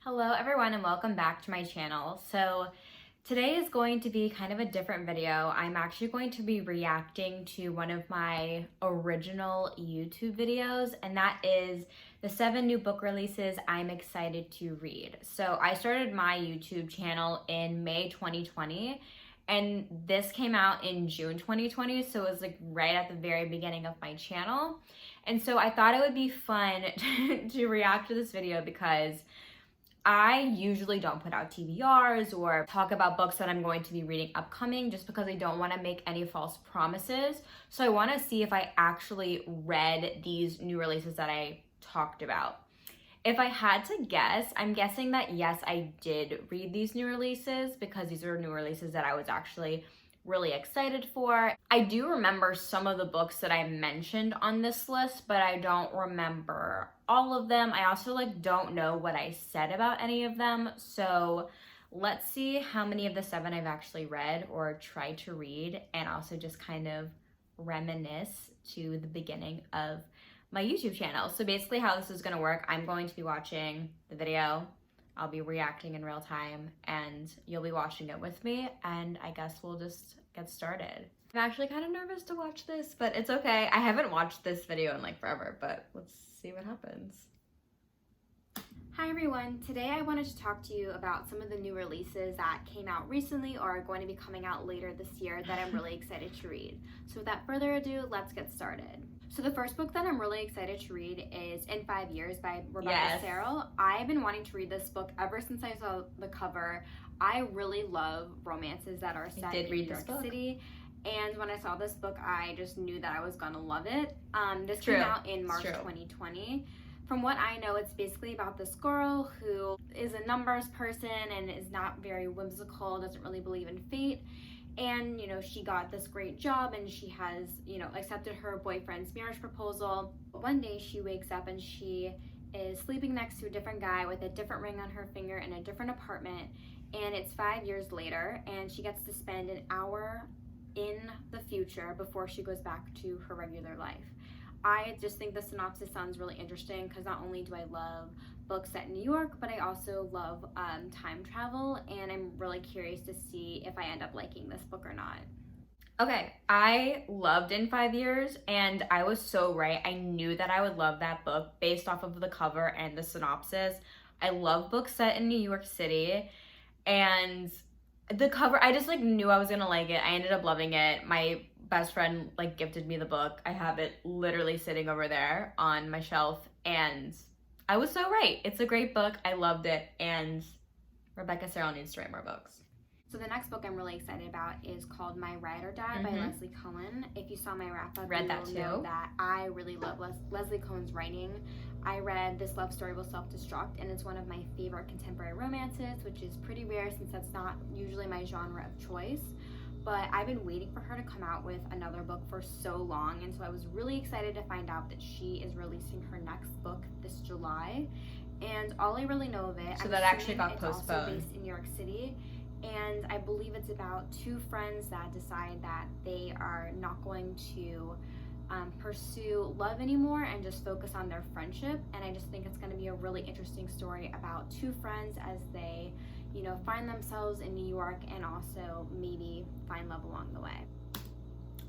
Hello everyone and welcome back to my channel. So today is going to be kind of a different video. I'm actually going to be reacting to one of my original YouTube videos, and that is the 7 new book releases I'm excited to read. So I started my YouTube channel in May 2020 and this came out in June 2020, so it was like right at the very beginning of my channel. And so I thought it would be fun to react to this video because I usually don't put out TBRs or talk about books that I'm going to be reading upcoming just because I don't want to make any false promises. So I want to see if I actually read these new releases that I talked about. If I had to guess, I'm guessing that yes, I did read these new releases because these are new releases that I was actually really excited for. I do remember some of the books that I mentioned on this list, but I don't remember all of them. I also don't know what I said about any of them. So let's see how many of the 7 I've actually read or tried to read, and also just kind of reminisce to the beginning of my YouTube channel. So basically how this is going to work, I'm going to be watching the video, I'll be reacting in real time, and you'll be watching it with me, and I guess we'll just get started. I'm actually kind of nervous to watch this, but it's okay. I haven't watched this video in forever, but let's see what happens. Hi everyone, today I wanted to talk to you about some of the new releases that came out recently or are going to be coming out later this year that I'm really excited to read. So without further ado, let's get started. So the first book that I'm really excited to read is In 5 Years by Rebecca Serrell. I've been wanting to read this book ever since I saw the cover. I really love romances that are set in New York City. And when I saw this book, I just knew that I was gonna love it. This came out in March 2020. From what I know, it's basically about this girl who is a numbers person and is not very whimsical, doesn't really believe in fate. And, she got this great job and she has, accepted her boyfriend's marriage proposal. But one day she wakes up and she is sleeping next to a different guy with a different ring on her finger in a different apartment. And it's 5 years later and she gets to spend an hour in the future before she goes back to her regular life. I just think the synopsis sounds really interesting because not only do I love books set in New York, but I also love time travel, and I'm really curious to see if I end up liking this book or not. Okay, I loved In 5 Years, and I was so right. I knew that I would love that book based off of the cover and the synopsis. I love books set in New York City, and the cover, I just knew I was gonna like it. I ended up loving it. My best friend gifted me the book. I have it literally sitting over there on my shelf, and I was so right. It's a great book. I loved it, and Rebecca Serrell needs to write more books. So the next book I'm really excited about is called My Ride or Die by Leslie Cullen. If you saw my wrap-up, you will know that I really love Leslie Cullen's writing. I read This Love Story Will Self-Destruct, and it's one of my favorite contemporary romances, which is pretty rare since that's not usually my genre of choice. But I've been waiting for her to come out with another book for so long, and so I was really excited to find out that she is releasing her next book this July. And all I really know of it, so that actually got postponed. It's also based in New York City, and I believe it's about 2 friends that decide that they are not going to pursue love anymore and just focus on their friendship. And I just think it's going to be a really interesting story about 2 friends as they find themselves in New York and also maybe find love along the way.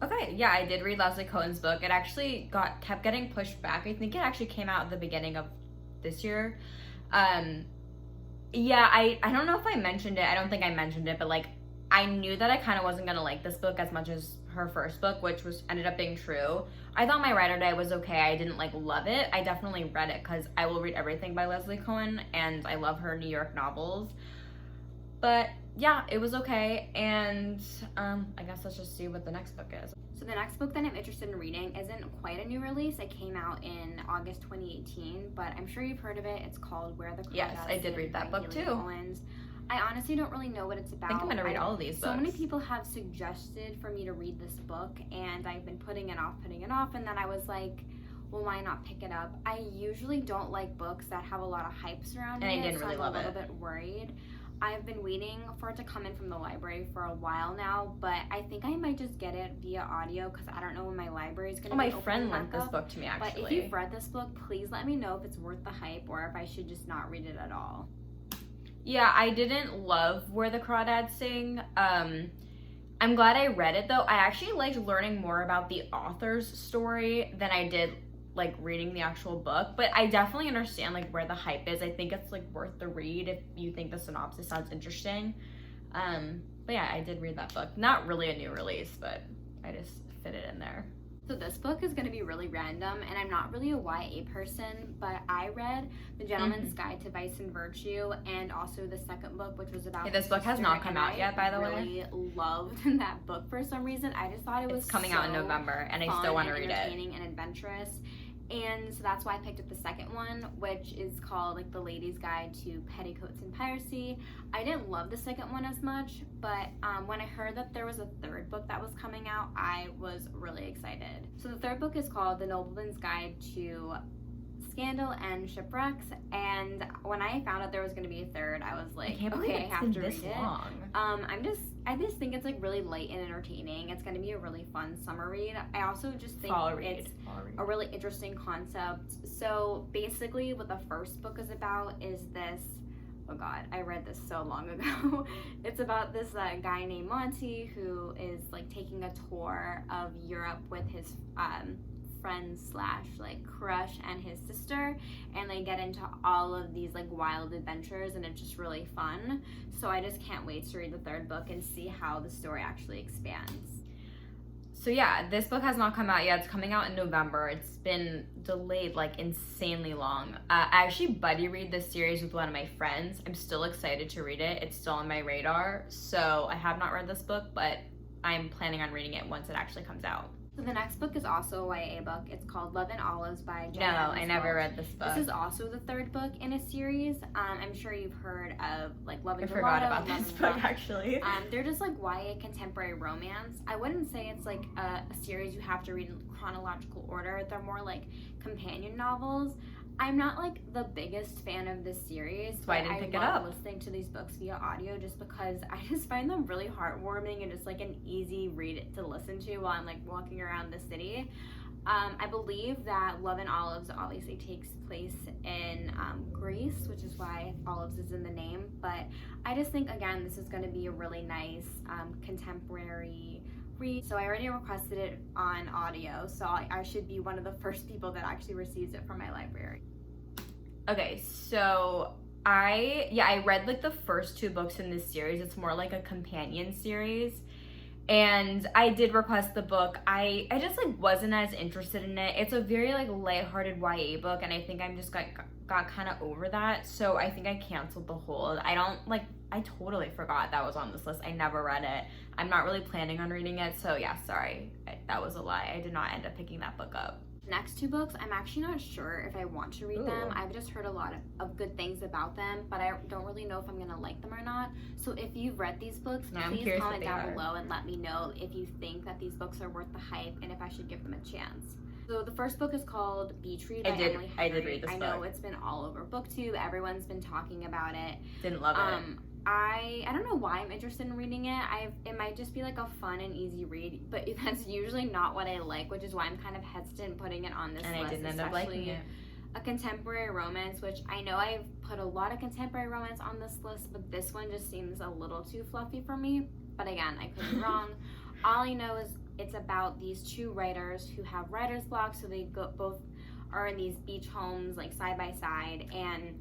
Okay, yeah, I did read Leslie Cullen's book. It actually kept getting pushed back. I think it actually came out at the beginning of this year. Yeah, I don't know if I mentioned it. I don't think I mentioned it, but I knew that I kind of wasn't gonna like this book as much as her first book, which ended up being true. I thought My Ride or Die was okay. I didn't love it. I definitely read it because I will read everything by Leslie Cullen, and I love her New York novels. But yeah, it was okay, and I guess let's just see what the next book is. So the next book that I'm interested in reading isn't quite a new release. It came out in August 2018, but I'm sure you've heard of it. It's called Where the Crowd Goes. Yes, I did read that book too. I honestly don't really know what it's about. I think I'm gonna read all of these books. So many people have suggested for me to read this book, and I've been putting it off, and then I was like, well, why not pick it up? I usually don't like books that have a lot of hype surrounding it, and I didn't really love it. I'm a little bit worried. I've been waiting for it to come in from the library for a while now, but I think I might just get it via audio because I don't know when my library is going to be open. My friend lent this book to me, actually. But if you've read this book, please let me know if it's worth the hype or if I should just not read it at all. Yeah, I didn't love Where the Crawdads Sing. I'm glad I read it though. I actually liked learning more about the author's story than I did like reading the actual book, but I definitely understand like where the hype is. I think it's like worth the read if you think the synopsis sounds interesting. But yeah, I did read that book. Not really a new release, but I just fit it in there. So this book is going to be really random, and I'm not really a YA person, but I read The Gentleman's Guide to Vice and Virtue, and also the second book, which was about this book has not come out yet, by the way. I really loved that book for some reason. I just thought it was coming out in November, and I still want to read it. Entertaining and adventurous. And so that's why I picked up the second one, which is called like The Lady's Guide to Petticoats and Piracy. I didn't love the second one as much, but when I heard that there was a third book that was coming out, I was really excited. So the third book is called The Nobleman's Guide to Scandal and Shipwrecks, and when I found out there was going to be a third, I was like, okay, I have to read it. I just think it's like really light and entertaining. It's going to be a really fun summer read. I also just think it's a really interesting concept. So basically what the first book is about is this, oh god, I read this so long ago. It's about this guy named Monty who is like taking a tour of Europe with his friend slash like crush and his sister, and they get into all of these like wild adventures, and it's just really fun. So I just can't wait to read the third book and see how the story actually expands. So yeah, this book has not come out yet. It's coming out in November. It's been delayed like insanely long. I actually buddy read this series with one of my friends. I'm still excited to read it. It's still on my radar. So I have not read this book, but I'm planning on reading it once it actually comes out. So the next book is also a YA book. It's called Love and Olives by Jen. No, I never read this book. This is also the third book in a series. I'm sure you've heard of like Love and Gelato. I forgot about this book actually. They're just like YA contemporary romance. I wouldn't say it's like a series you have to read in chronological order. They're more like companion novels. I'm not like the biggest fan of this series, but I didn't pick it up. Listening to these books via audio just because I just find them really heartwarming and just like an easy read to listen to while I'm like walking around the city. I believe that Love and Olives obviously takes place in Greece, which is why Olives is in the name. But I just think, again, this is going to be a really nice contemporary read. So I already requested it on audio, so I should be one of the first people that actually receives it from my library. Okay, so I read like the first two books in this series. It's more like a companion series. And I did request the book. I just like wasn't as interested in it. It's a very like lighthearted YA book, and I think I'm just got kind of over that. So I think I canceled the whole. I totally forgot that was on this list. I never read it. I'm not really planning on reading it. So yeah, sorry. That was a lie. I did not end up picking that book up. Next two books, I'm actually not sure if I want to read them. I've just heard a lot of good things about them, but I don't really know if I'm gonna like them or not. So if you've read these books, please comment down below and let me know if you think that these books are worth the hype and if I should give them a chance. So the first book is called Beach Read by Emily Henry. I did read this book. I know it's been all over BookTube. Everyone's been talking about it. Didn't love it. I don't know why I'm interested in reading it. It might just be like a fun and easy read, but that's usually not what I like, which is why I'm kind of hesitant putting it on this list. And I didn't end up liking it. A contemporary romance, which I know I've put a lot of contemporary romance on this list, but this one just seems a little too fluffy for me. But again, I could be wrong. All I know is it's about these two writers who have writer's block, so they both are in these beach homes like side by side, and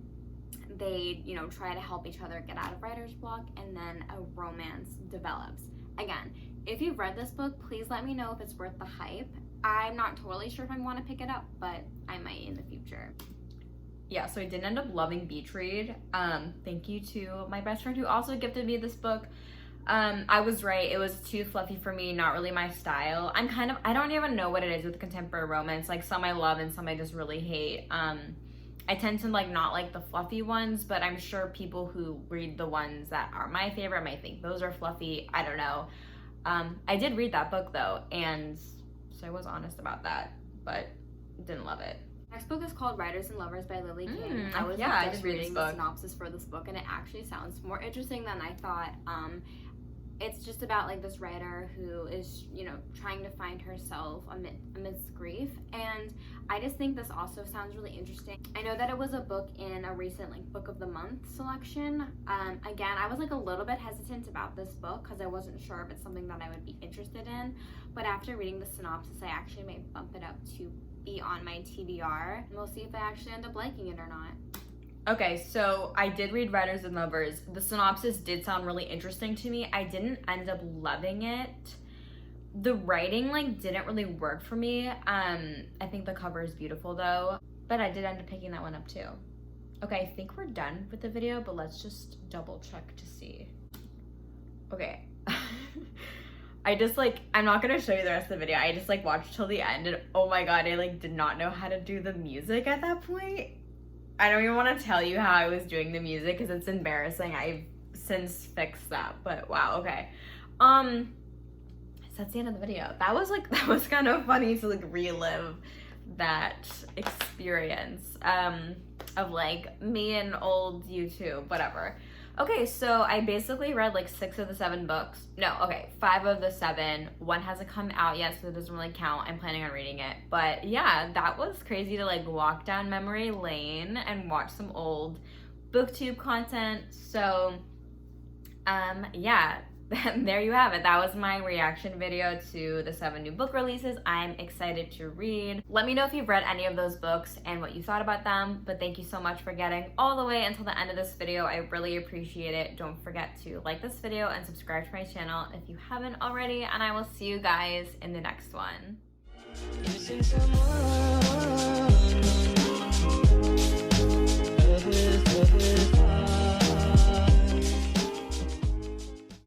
they, try to help each other get out of writer's block, and then a romance develops. Again, if you've read this book, please let me know if it's worth the hype. I'm not totally sure if I want to pick it up, but I might in the future. Yeah, so I didn't end up loving Beach Read. Thank you to my best friend who also gifted me this book. I was right. It was too fluffy for me, not really my style. I don't even know what it is with contemporary romance. Like some I love and some I just really hate. I tend to not like the fluffy ones, but I'm sure people who read the ones that are my favorite might think those are fluffy. I don't know. I did read that book though, and so I was honest about that, but didn't love it. Next book is called Writers and Lovers by Lilly King. I did read reading the synopsis for this book, and it actually sounds more interesting than I thought. it's just about like this writer who is, you know, trying to find herself amidst grief. And I just think this also sounds really interesting. I know that it was a book in a recent like book of the month selection. Again, I was like a little bit hesitant about this book because I wasn't sure if it's something that I would be interested in, but after reading the synopsis, I actually may bump it up to be on my TBR, and we'll see if I actually end up liking it or not. Okay, so I did read Writers and Lovers. The synopsis did sound really interesting to me. I didn't end up loving it. The writing like didn't really work for me. I think the cover is beautiful though, but I did end up picking that one up too. Okay, I think we're done with the video, but let's just double check to see. Okay. I just like, I'm not gonna show you the rest of the video. I just like watched till the end and oh my god, I like did not know how to do the music at that point. I don't even want to tell you how I was doing the music because it's embarrassing. I've since fixed that, but wow, okay. So that's the end of the video. That was kind of funny to like relive that experience of like me and old YouTube, whatever. Okay, so I basically read like 6 of the 7 books. No, okay, 5 of the 7. One hasn't come out yet, so it doesn't really count. I'm planning on reading it. But yeah, that was crazy to like walk down memory lane and watch some old booktube content. So yeah, there you have it. That was my reaction video to the 7 new book releases I'm excited to read. Let me know if you've read any of those books and what you thought about them, but thank you so much for getting all the way until the end of this video. I really appreciate it. Don't forget to like this video and subscribe to my channel if you haven't already, and I will see you guys in the next one.